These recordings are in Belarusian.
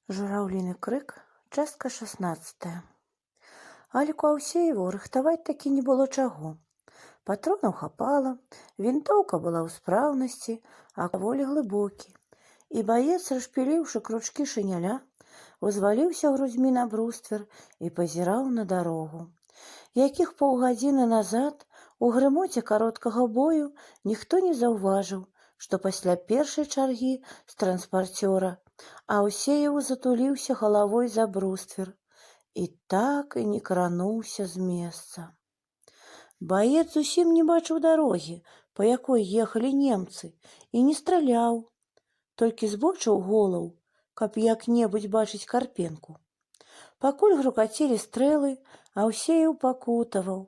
Журавліны крык, частка 16. Аліку Аўсееву рыхтаваць такі не было чаго. Патронаў хапала, вінтоўка была ў спраўнасці, а даволі глыбокі. І баец, расшпіліўшы кручкі шыняля, узваліўся грудзьмі на бруствер і пазіраў на дарогу. Якіх паўгадзіны назад у грымоте кароткага бою ніхто не заўважыў, што пасля першай чаргі з транспарцёра Аўсееў затуліўся галавой за бруствер і так і не крануўся з месца. Баец зусім не бачыў дарогі, па якой ехалі немцы, і не страляў, толькі збочыў голаў, каб як-небудзь бачыць Карпенку. Пакуль грукацелі стрэлы, Аўсееў пакутаваў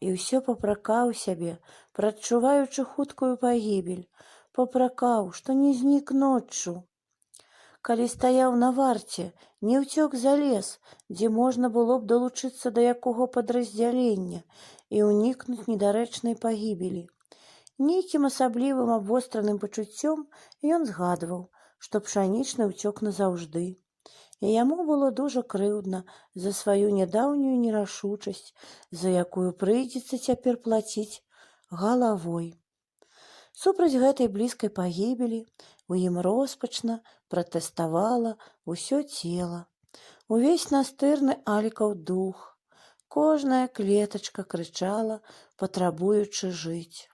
і ўсё папракаў сябе, прадчуваючы хуткую пагібель, папракаў, што не знік ноччу. Калі стаяў на варце, не ўцёк за лес, дзе можна было б далучыцца да якога падраздзялення і ўнікнуць недарэчнай пагібелі. Нейкім асаблівым абвостраным пачуццём ён згадваў, што Пшанічны ўцёк назаўжды. І яму было дужа крыўдна за сваю нядаўнюю нерашучасць, за якую прыйдзецца цяпер плаціць галавой. Супраць гэтай блізкай пагібелі у ім роспачна пратэставала ўсё цела. Увесь настырны Алікаў дух, кожная клетачка крычала, патрабуючы жыць.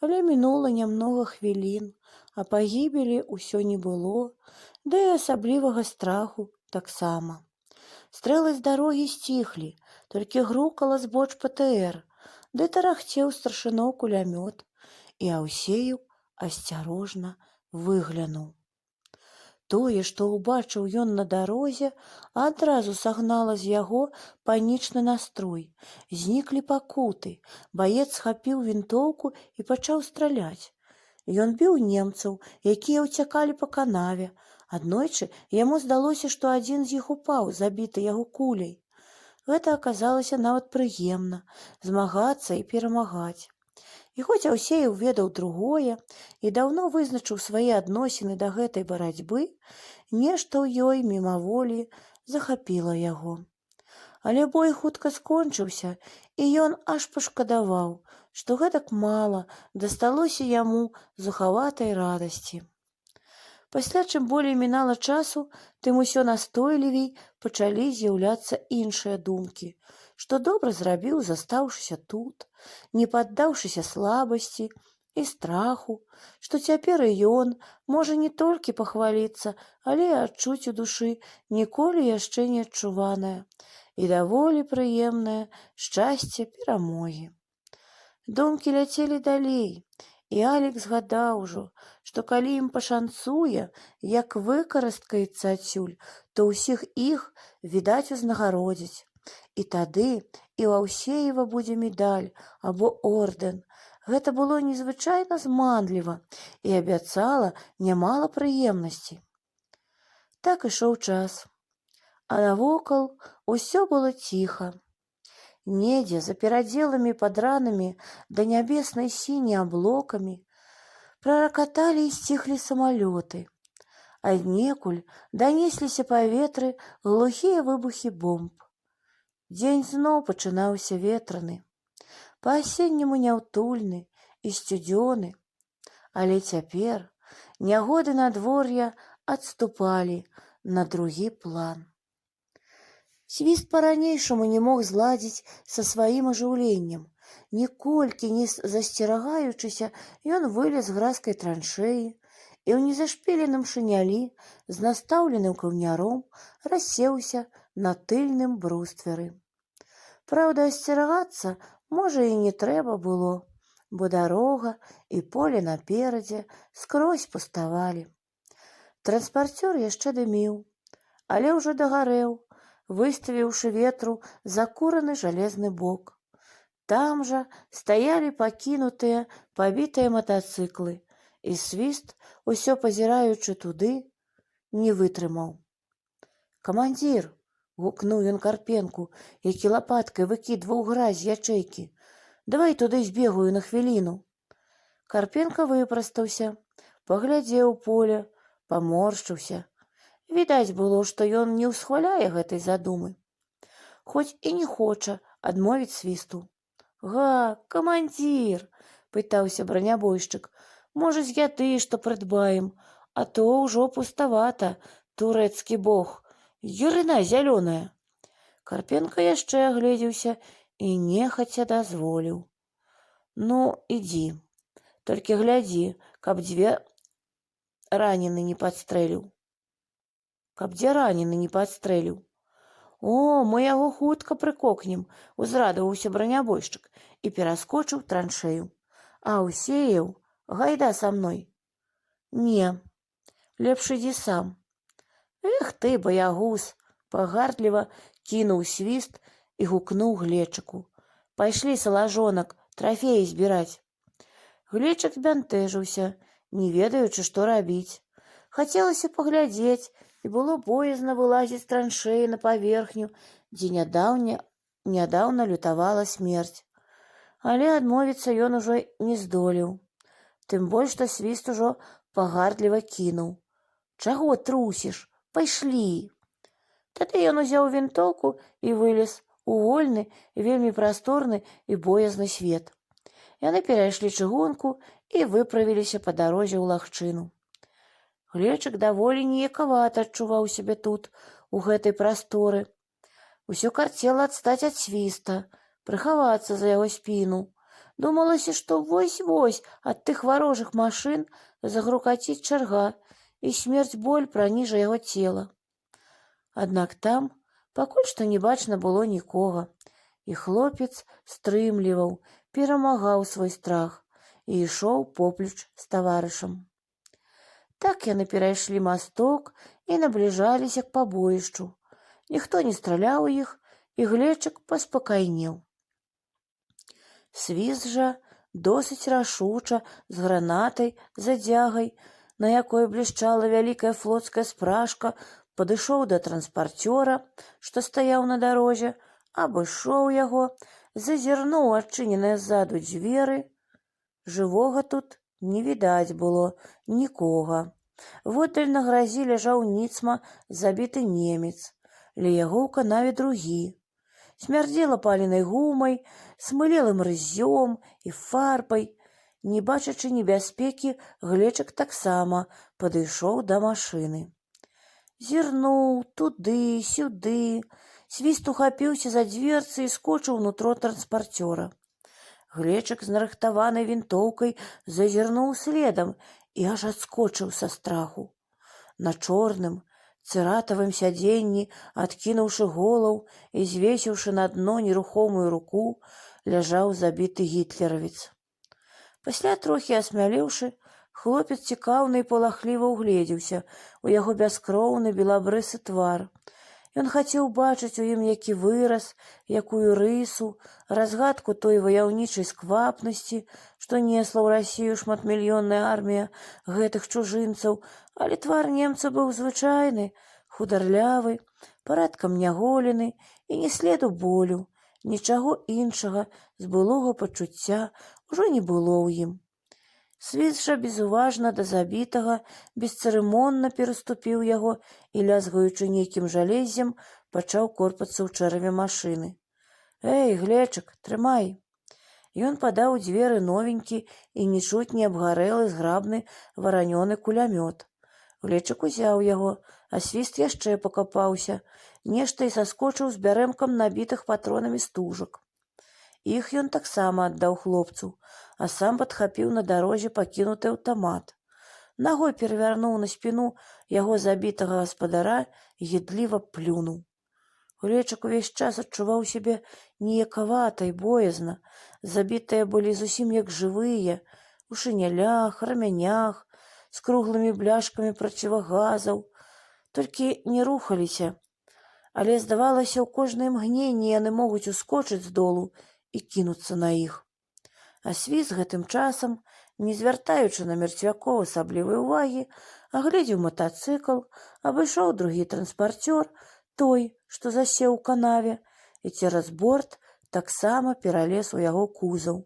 Але мінула нямнога хвілін, а пагібелі ўсё не было, да і асаблівага страху таксама. Стрэлы з дарогі сціхлі, толькі грукала збоч ПТР, ды тарахцеў старшыноў кулямёт, і Аўсееў асцярожна выглянуў. Тое, што ўбачыў ён на дарозе, адразу сагнала з яго панічны настрой. Зніклі пакуты, баец схапіў вінтоўку і пачаў страляць. Ён біў немцаў, якія ўцякалі па канаве. Аднойчы яму здалося, што адзін з іх упаў, забіты яго куляй. Гэта аказалася нават прыемна — змагацца і перамагаць. І хоць Аўсееў ведаў другое і даўно вызначыў свае адносіны да гэтай барацьбы, нешта ў ёй мімаволі захапіла яго. Але бой хутка скончыўся, і ён аж пашкадаваў, што гэтак мала дасталося яму зухаватай радасці. Пасля, чым болей мінала часу, тым усё настойлівей пачалі з'яўляцца іншыя думкі, што добра зрабіў, застаўшыся тут, не паддаўшыся слабасці і страху, што цяпер і ён можа не толькі пахваліцца, але і адчуць у душы ніколі яшчэ не адчуванае і даволі прыемнае шчасце перамогі. Думкі ляцелі далей, і Алік згадаў ужо, што калі ім пашанцуе, як выкарыскаецца адсюль, то ўсіх іх, відаць, узнагародзяць. І тады і ў Аўсеева будзе медаль або ордэн. Гэта было незвычайна зманліва і абяцала нямала прыемнасцей. Так ішоў час, а навокал усё было ціха. Недзе за перадзеламі падранымі да нябеснай сіні аблокамі праракаталі і сціхлі самалёты. Аднекуль данесліся па ветры глухія выбухі бомб. Дзень зноў пачынаўся ветраны, па-асенняму няўтульны і сцюдзёны, але цяпер нягоды надвор'я адступалі на другі план. Свіст па-ранейшаму не мог зладзіць са сваім ажыўленнем. Ніколькі не засцерагаючыся, ён вылез з гразкай траншэі і ў незашпіленым шынялі з настаўленым каўняром рассеўся на тыльным брустверы. Праўда, асцерагацца, можа, і не трэба было, бо дарога і поле наперадзе скрозь пуставалі. Транспарцёр яшчэ дыміў, але ўжо дагарэў, выставіўшы ветру закураны жалезны бок. Там жа стаялі пакінутыя, пабітыя матацыклы, і свіст, усё пазіраючы туды, не вытрымаў. «Камандзір!» — гукнуў ён Карпенку, які лапаткай выкідваў гразь з ячэйкі. «Давай туды збегаю на хвіліну». Карпенка выпрастаўся, паглядзеў поле, паморшчыўся. Відаць было, што ён не ўсхваляе гэтай задумы, хоць і не хоча адмовіць свісту. «Га, камандзір!» – пытаўся бранябойшчык. «Можа, з яды, што прыдбаем, а то ўжо пуставата, турэцкі бог, гірына зялёная». Карпенка яшчэ агледзеўся і нехаця дазволіў. «Ну, ідзі, толькі глядзі, каб дзе ранены не падстрэліў». «О, мы яго хутка прыкокнем», – узрадаваўся бранябойшчык і пераскочыў траншэю. «Аўсееў, гайда са мной». «Не, лепш ідзі сам». «Эх ты, баягуз!» – пагардліва кінуў свіст і гукнуў Глечыку. «Пайшлі, салажонак, трафеі збіраць». Глечык збянтэжыўся, не ведаючы, што рабіць. Хацелася паглядзець, і было боязна вылазіць з траншэі на паверхню, дзе нядаўна лютавала смерць. Але адмовіцца ён ужо не здолеў. Тым больш, што свіст ужо пагардліва кінуў. «Чаго трусіш? Пайшлі!» Тады ён узяў вінтоўку і вылез у вольны, вельмі прасторны і боязны свет. Яны перайшлі чыгунку і выправіліся па дарозе ў лагчыну. Глечык даволі ніякавата адчуваў сябе тут, у гэтай прасторы. Усё карцела адстаць ад свіста, прыхавацца за яго спіну. Думалася, што вось-вось ад тых варожых машын загрукаціць чарга, і смерць-боль праніжа яго цела. Аднак там пакуль што не бачна было нікога, і хлопец стрымліваў, перамагаў свой страх і ішоў поплеч з таварышам. Так яны перайшлі масток і набліжаліся к пабоішчу. Ніхто не страляў у іх, і Глечык паспакайнеў. Свіст жа досыць рашуча, з гранатай за дзягай, на якой блішчала вялікая флоцкая спражка, падышоў да транспарцёра, што стаяў на дарозе, абышоў яго, зазірнуў адчыненыя ззаду дзверы. Жывога тут не відаць было нікога. Воддаль на гразі ляжаў ніцма забіты немец, ля яго ў канаве другі. Смярдзела паленай гумай, смылелым рыззём і фарбай. Не бачачы небяспекі, Глечык таксама падышоў да машыны. Зірнуў туды-сюды, свіст ухапіўся за дзверцы і скочыў нутро транспарцёра. Глечык з нарыхтаванай вінтоўкай зазірнуў следам і аж адскочыў са страху. На чорным, цыратавым сядзенні, адкінуўшы голаў і звесіўшы на дно нерухомую руку, ляжаў забіты гітлеравец. Пасля трохі асмялеўшы, хлопец цікаўна і палахліва ўгледзеўся у яго бяскроўны белабрысы твар. Ён хацеў бачыць у ім які выраз, якую рысу, разгадку той ваяўнічай сквапнасці, што несла ў Расію шматмільённая армія гэтых чужынцаў, але твар немца быў звычайны, хударлявы, парадкам няголены і ні следу болю, нічаго іншага з былога пачуцця ўжо не было ў ім. Свіст жа безуважна да забітага, бесцырымонна пераступіў яго і, лязгаючы нейкім жалеззем, пачаў корпацца ў чэраве машыны. «Эй, Глечык, трымай!» Ён падаў у дзверы новенькі і нічуць не абгарэлы зграбны варанёны кулямёт. Глечык узяў яго, а свіст яшчэ пакапаўся, нешта і саскочыў з бярэмкам набітых патронамі стужак. Іх ён таксама аддаў хлопцу, а сам падхапіў на дарозе пакінуты аўтамат. Нагой перавярнуў на спіну яго забітага гаспадара і гідліва плюнуў. Глечык увесь час адчуваў сябе ніякавата і боязна. Забітыя былі зусім як жывыя, у шынялях, рамянях, з круглымі бляшкамі процівагазаў, толькі не рухаліся, але, здавалася, у кожнае імгненне яны могуць ускочыць з долу і кінуцца на іх. А свіст гэтым часам, не звяртаючы на мерцвякоў асаблівай увагі, агледзеў матацыкл, абышоў другі транспарцёр, той, што засеў у канаве, і цераз борт таксама пералез у яго кузаў.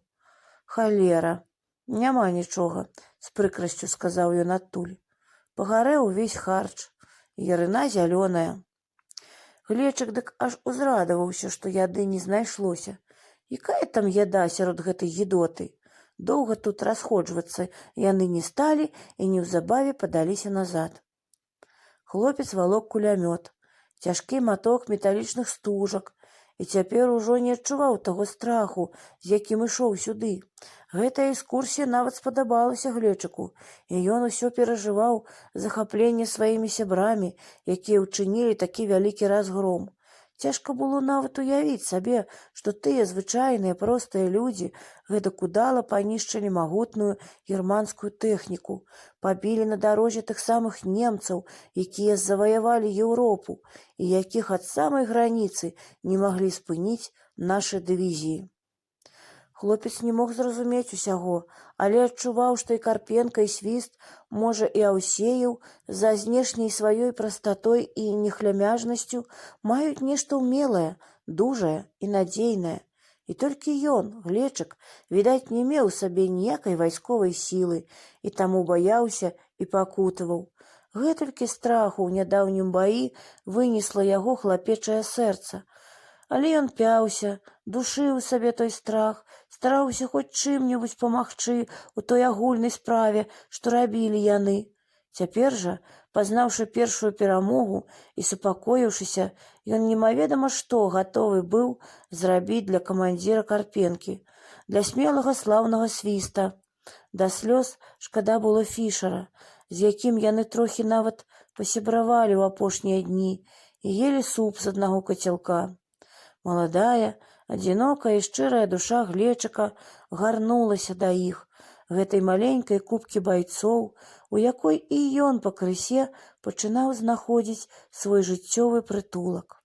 «Халера, няма нічога», – з прыкрасцю сказаў ён адтуль. «Пагарэў увесь харч, Ярына зялёная. Глечык дык аж узрадаваўся, што яды не знайшлося. Якая там яда сярод гэтай гідоты? Доўга тут расходжвацца яны не сталі і неўзабаве падаліся назад. Хлопец валок кулямёт, цяжкі маток металічных стужак, і цяпер ужо не адчуваў таго страху, з якім ішоў сюды. Гэтая экскурсія нават спадабалася Глечыку, і ён усё перажываў захапленне сваімі сябрамі, якія ўчынілі такі вялікі разгром. Цяжка было нават уявіць сабе, што тыя звычайныя простыя людзі гэтак удала панішчылі магутную германскую тэхніку, пабілі на дарозе тых самых немцаў, якія заваявалі Еўропу і якіх ад самай граніцы не маглі спыніць нашы дывізіі. Хлопец не мог зразумець усяго, але адчуваў, што і Карпенка, і Свіст, можа, і Аўсееў, за знешняй сваёй прастатой і нехлямяжнасцю маюць нешта ўмелае, дужае і надзейнае. І толькі ён, Глечык, відаць, не меў у сабе ніякай вайсковай сілы і таму баяўся і пакутаваў. Гэтулькі страху ў нядаўнім баі вынесла яго хлапечае сэрца. Але ён пяўся, душыў сабе той страх, стараўся хоць чым-небудзь памагчы ў той агульнай справе, што рабілі яны. Цяпер жа, пазнаўшы першую перамогу і супакоіўшыся, ён немаведама што гатовы быў зрабіць для камандзіра Карпенкі, для смелага слаўнага Свіста. Да слёз шкада было Фішара, з якім яны трохі нават пасябравалі ў апошнія дні і елі суп з аднаго кацялка. Маладая, адзінокая і шчырая душа Глечыка гарнулася да іх, гэтай маленькай купкі байцоў, у якой і ён пакрысе пачынаў знаходзіць свой жыццёвы прытулак.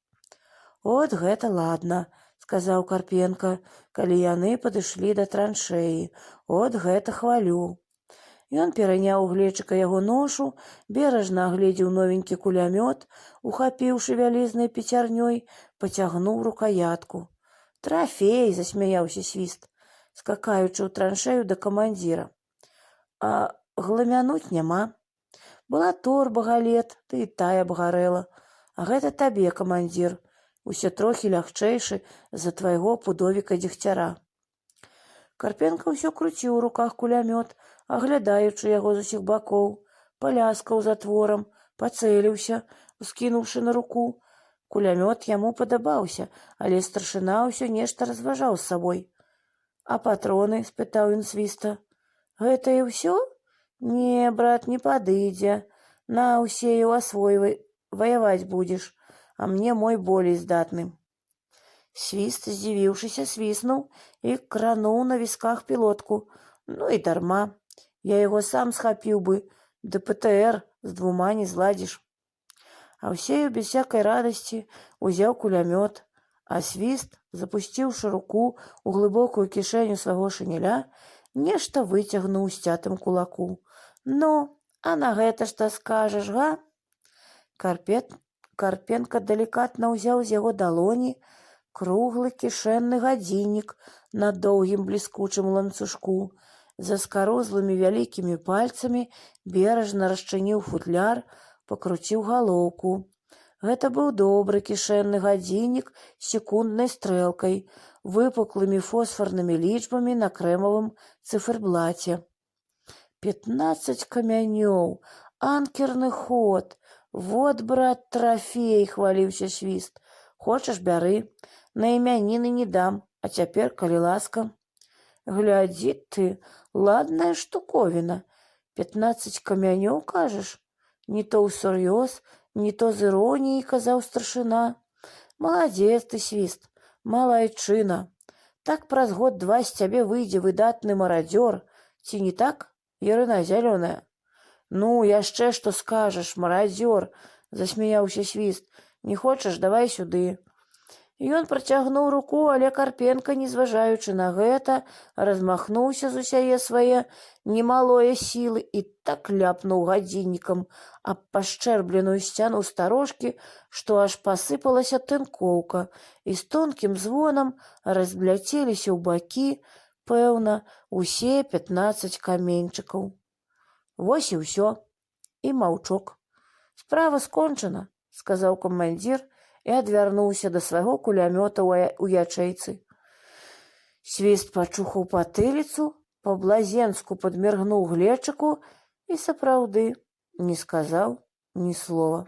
«От гэта ладна», — сказаў Карпенка, калі яны падышлі да траншэі. «От гэта хвалю». Ён пераняў у Глечыка яго ношу, бережна агледзеў новенькі кулямёт, ухапіўшы вялізнай пяцярнёй, пацягнуў рукаятку. «Трафей!» — засмяяўся Свіст, скакаючы ў траншэю да камандзіра. «А гламянуць няма. Была торба галет, ты і тая абгарэла. А гэта табе, камандзір, усё трохі лягчэйшы за твайго пудовіка Дзегцяра». Карпенка ўсё круціў у руках кулямёт, аглядаючы яго з усіх бакоў, паляскаў затворам, пацэліўся, ускінуўшы на руку. Кулямёт яму падабаўся, але старшына ўсё нешта разважаў з сабой. «А патроны?» — спытаў ён Свіста. «Гэта і ўсё? Не, брат, не падыдзе. На, Аўсееў, асвойвай, ваяваць будзеш, а мне мой болей здатны». Свіст, здзівіўшыся, свіснуў і крануў на вісках пілотку. «Ну і дарма. Я яго сам схапіў бы, да ПТР з двума не зладзіш». Аўсееў без всякай радасці узяў кулямёт, а Свіст, запусціўшы руку ў глыбокую кішэню свайго шыняля, нешта выцягнуў сцятым кулаку. «Ну, а на гэта што скажаш, га?» Карпенка далікатна ўзяў з яго далоні круглы кішэнны гадзіннік на доўгім бліскучым ланцужку, за скарозлымі вялікімі пальцамі бережна расчыніў футляр, пакруціў галоўку. Гэта быў добры кішэнны гадзіннік з секунднай стрэлкай, выпуклымі фосфарнымі лічбамі на крэмавым цыферблаце. 15 камянёў, анкерны ход. Вот, брат, трафей, хваліўся Свіст. Хочаш, бяры. На імяніны не дам, а цяпер, калі ласка». «Глядзі ты, ладная штуковіна. 15 камянёў, кажаш? Не то ўсур'ёз, не то з іроніяй», — казаў старшына. «Маладзец ты, Свіст, малайчына. Так праз год-два з цябе выйдзе выдатны марадзёр, ці не так, Ярына зялёная?» «Ну, яшчэ што скажаш, марадзёр», — засмяяўся Свіст. «Не хочаш, давай сюды». Ён працягнуў руку, але Карпенка, не зважаючы на гэта, размахнуўся з усяе свае немалое сілы і так ляпнуў гадзіннікам аб пашчэрбленую сцяну старожкі, што аж пасыпалася тынкоўка, і з тонкім звонам разляцеліся ў бакі, пэўна, усе 15 каменьчыкаў. Вось і ўсё. І маўчок. Справа скончана, сказаў камандзір і адвярнуўся да свайго кулямёта ў ячэйцы. Свіст пачухаў патыліцу, па-блазенску падміргнуў глечыку і сапраўды не сказаў ні слова.